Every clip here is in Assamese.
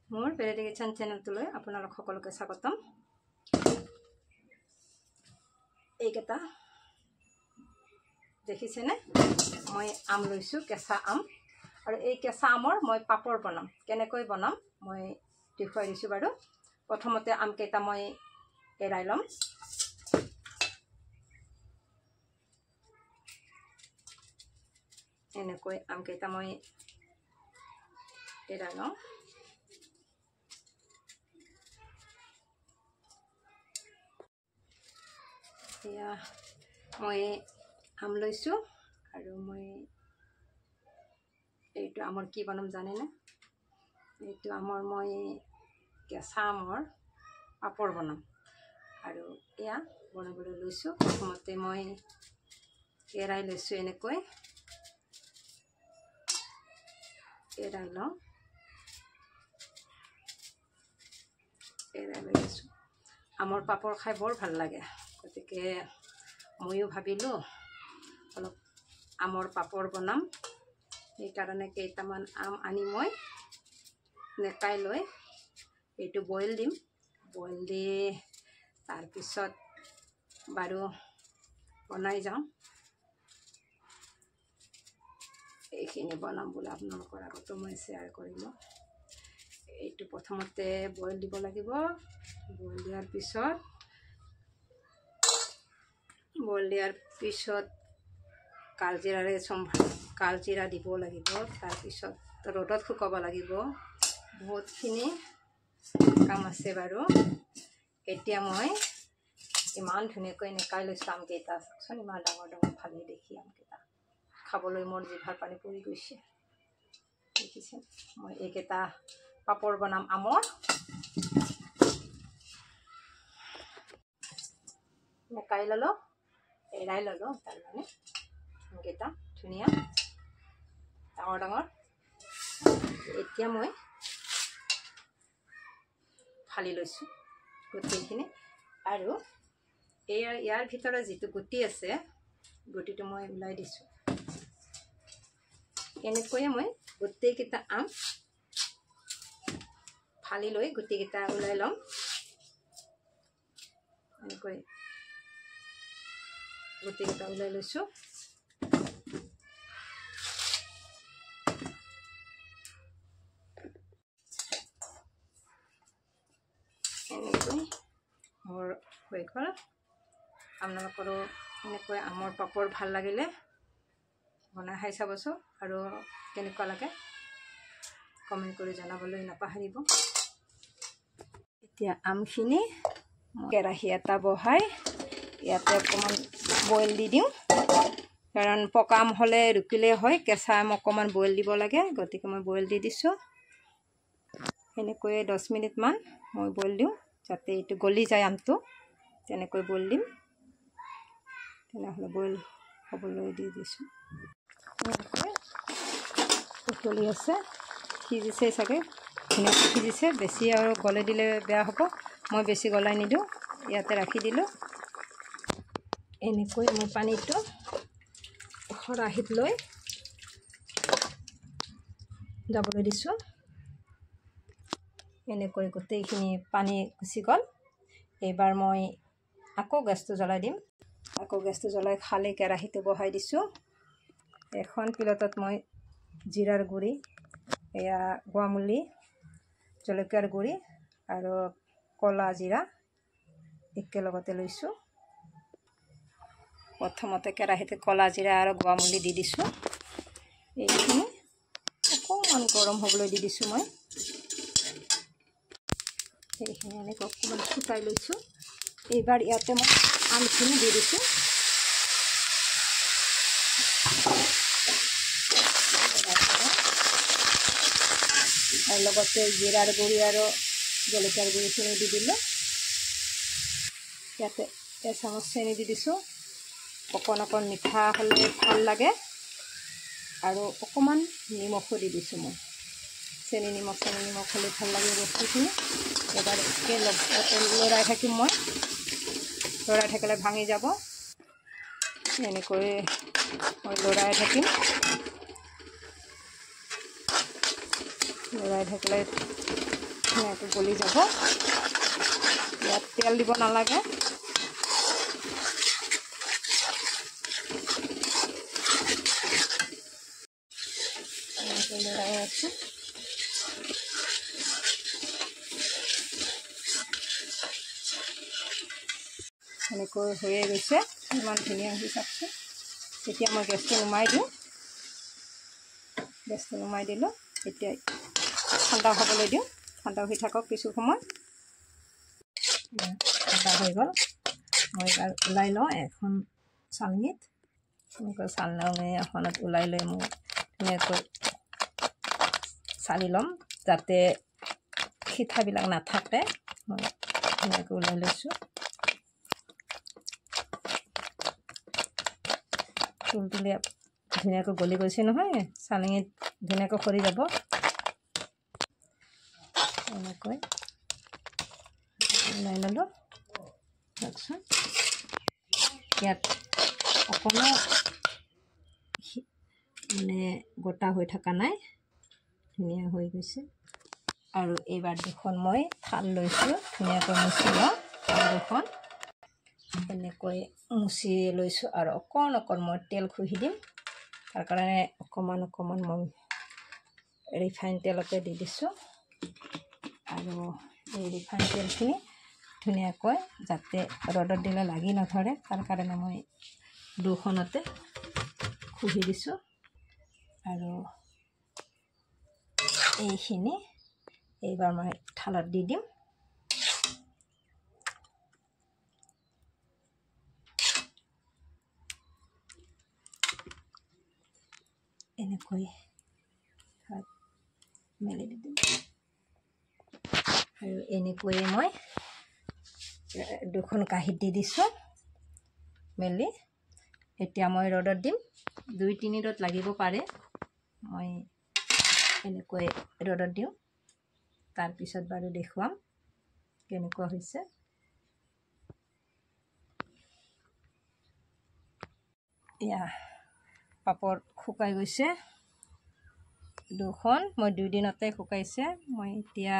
মোৰ পেৰেডি কিচেন চেনেলটোলৈ আপোনালোক সকলোকে স্বাগতম। এইকেইটা দেখিছেনে? মই আম লৈছোঁ, কেঁচা আম। আৰু এই কেঁচা আমৰ মই পাপৰ বনাম। কেনেকৈ বনাম মই দেখুৱাই দিছোঁ বাৰু। প্ৰথমতে আমকেইটা মই এৰাই ল'ম। এনেকৈ আমকেইটা মই এৰাই লওঁ। এতিয়া মই আম লৈছোঁ আৰু মই এইটো আমৰ কি বনাম জানেনে? এইটো আমৰ মই কেঁচা আমৰ পাপৰ বনাম। আৰু এয়া বনাবলৈ লৈছোঁ। প্ৰথমতে মই এৰাই লৈছোঁ, এনেকৈ এৰাই লওঁ। এৰাই লৈ লৈছোঁ। আমৰ পাপৰ খাই বৰ ভাল লাগে, গতিকে ময়ো ভাবিলোঁ অলপ আমৰ পাপৰ বনাম। সেইকাৰণে কেইটামান আম আনি মই নেকাই লৈ এইটো বইল দিম। বইল দি তাৰপিছত বাৰু বনাই যাওঁ। এইখিনি বনাম বুলি আপোনালোকৰ আগতো মই শ্বেয়াৰ কৰিলোঁ। এইটো প্ৰথমতে বইল দিব লাগিব। বইল দিয়াৰ পিছত কালজিৰা দিব লাগিব। তাৰপিছত ৰ'দত শুকাব লাগিব। বহুতখিনি কাম আছে বাৰু। এতিয়া মই ইমান ধুনীয়াকৈ নেকাই লৈছোঁ আমকেইটা। চাওকচোন, ইমান ডাঙৰ ডাঙৰ ভালেই দেখি আমকেইটা। খাবলৈ মোৰ জিভাৰ পানী পৰি গৈছে। দেখিছে? মই এইকেইটা পাপৰ বনাম আমৰ। নেকাই ল'লোঁ, এৰাই ল'লোঁ। তাৰমানে আমকেইটা ধুনীয়া ডাঙৰ ডাঙৰ। এতিয়া মই ফালি লৈছোঁ গোটেইখিনি। আৰু ইয়াৰ ভিতৰত যিটো গুটি আছে, গুটিটো মই ওলাই দিছোঁ। এনেকৈয়ে মই গোটেইকেইটা আম ফালি লৈ গুটিকেইটা ওলাই ল'ম। এনেকৈ গুটিকেইটা ওলাই লৈছোঁ। এনেকৈ মোৰ হৈ গ'ল। আপোনালোকৰো এনেকৈ আমৰ পাপৰ ভাল লাগিলে বনাই খাই চাবচোন, আৰু কেনেকুৱা লাগে কমেণ্ট কৰি জনাবলৈ নাপাহৰিব। এতিয়া আমখিনি কেৰাহী এটা বহাই ইয়াতে অকণমান বইল দি দিওঁ। কাৰণ পকা আম হ'লে ৰুকিলেই হয়, কেঁচা আম অকণমান বইল দিব লাগে। গতিকে মই বইল দি দিছোঁ। সেনেকৈয়ে 10 মিনিটমান মই বইল দিওঁ, যাতে এইটো গলি যায় আমটো। তেনেকৈ বইল দিম। তেনেহ'লে বইল হ'বলৈ দি দিছোঁ। উতলি আছে, সিজিছে চাগে, ধুনীয়াকৈ সিজিছে। বেছি আৰু গলাই দিলে বেয়া হ'ব। মই বেছি গলাই নিদিওঁ, ইয়াতে ৰাখি দিলোঁ। এনেকৈ মই পানীটো খৰাহিত লৈ যাবলৈ দিছোঁ। এনেকৈ গোটেইখিনি পানী গুচি গ'ল। এইবাৰ মই আকৌ গেছটো জ্বলাই দিম। আকৌ গেছটো জ্বলাই খালি কেৰাহীটো বহাই দিছোঁ। এখন প্লেটত মই জিৰাৰ গুড়ি, এয়া গুৱামুলি, জলকীয়াৰ গুড়ি আৰু ক'লা জিৰা একেলগতে লৈছোঁ। প্ৰথমতে কেৰাহীতে ক'লা জিৰা আৰু গুৱামুলি দি দিছোঁ। এইখিনি অকণমান গৰম হ'বলৈ দি দিছোঁ মই। সেইখিনি এনেকৈ অকণমান ফুটাই লৈছোঁ। এইবাৰ ইয়াতে মই আমখিনি দি দিছোঁ। আৰু লগতে জিৰাৰ গুড়ি আৰু জলকীয়াৰ গুড়িখিনি দি দিলোঁ। ইয়াতে এচামুচ চেনি দি দিছোঁ। অকণ মিঠা হ'লে ভাল লাগে। আৰু অকণমান নিমখো দি দিছোঁ মই। চেনি নিমখ হ'লে ভাল লাগে বস্তুখিনি। এবাৰ লৰাই থাকিম মই। লৰাই থাকিলে ভাঙি যাব। এনেকৈ মই লৰাই থাকিম। লৰাই থাকিলে ধুনীয়াকৈ গলি যাব। ইয়াত তেল দিব নালাগে। লৰাই আছোঁ। এনেকৈ হৈয়ে গৈছে, ইমান ধুনীয়া হৈ চাওকচোন। এতিয়া মই গেছটো নুমাই দিওঁ। গেছটো নুমাই দিলোঁ। এতিয়া ঠাণ্ডা হ'বলৈ দিওঁ। ঠাণ্ডা হৈ থাকক কিছু সময়। ঠাণ্ডা হৈ গ'ল। মই এবাৰ ওলাই লওঁ এখন চালনীত। এনেকৈ চালনী এখনত ওলাই লৈ মই ধুনীয়াকৈ চালি ল'ম, যাতে সিঠাবিলাক নাথাকে। মই ধুনীয়াকৈ ওলাই লৈছোঁ। তুলতুলি ধুনীয়াকৈ গলি গৈছে নহয়, চালনীত ধুনীয়াকৈ সৰি যাব। এনেকৈ ওলাই ল'লোঁ। চাওকচোন, ইয়াত অকণো মানে গোটা হৈ থকা নাই, ধুনীয়া হৈ গৈছে। আৰু এইবাৰ দুখন মই থাল লৈছোঁ, ধুনীয়াকৈ মুচি লওঁ। দুখন এনেকৈ মুচি লৈছোঁ আৰু অকণ মই তেল ঘঁহি দিম। তাৰ কাৰণে অকণমান মই ৰিফাইন তেলতে দি দিছোঁ। আৰু এই ৰিফাইন তেলখিনি ধুনীয়াকৈ যাতে ৰ'দত দিলে লাগি নধৰে, তাৰ কাৰণে মই দুখনতে ঘঁহি দিছোঁ। আৰু এইখিনি এইবাৰ মই থালত দি দিম। এনেকৈ মেলি দি দিম। আৰু এনেকৈয়ে মই দুখন কাঁহীত দি দিছোঁ মেলি। এতিয়া মই ৰ'দত দিম। 2-3 ৰ'দ লাগিব পাৰে। মই এনেকৈ ৰ'দত দিওঁ, তাৰপিছত বাৰু দেখুৱাম কেনেকুৱা হৈছে। এয়া পাপৰ শুকাই গৈছে দুখন। মই 2 দিনতে শুকাইছে। মই এতিয়া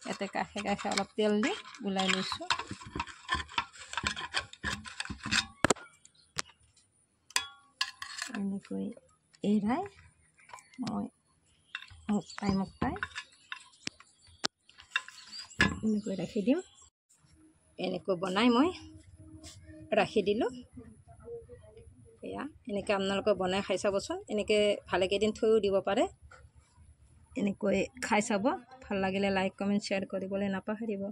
ইয়াতে কাষে অলপ তেল দি ওলাই লৈছোঁ। এনেকৈ এৰাই মই মুক্তাই এনেকৈ ৰাখি দিম। এনেকৈ বনাই মই ৰাখি দিলোঁ। এয়া এনেকৈ আপোনালোকে বনাই খাই চাবচোন। এনেকৈ ভালেকেইদিন থৈও দিব পাৰে। এনেকৈ খাই চাব। ভাল লাগিলে লাইক, কমেণ্ট, শ্বেয়াৰ কৰিবলৈ নাপাহৰিব।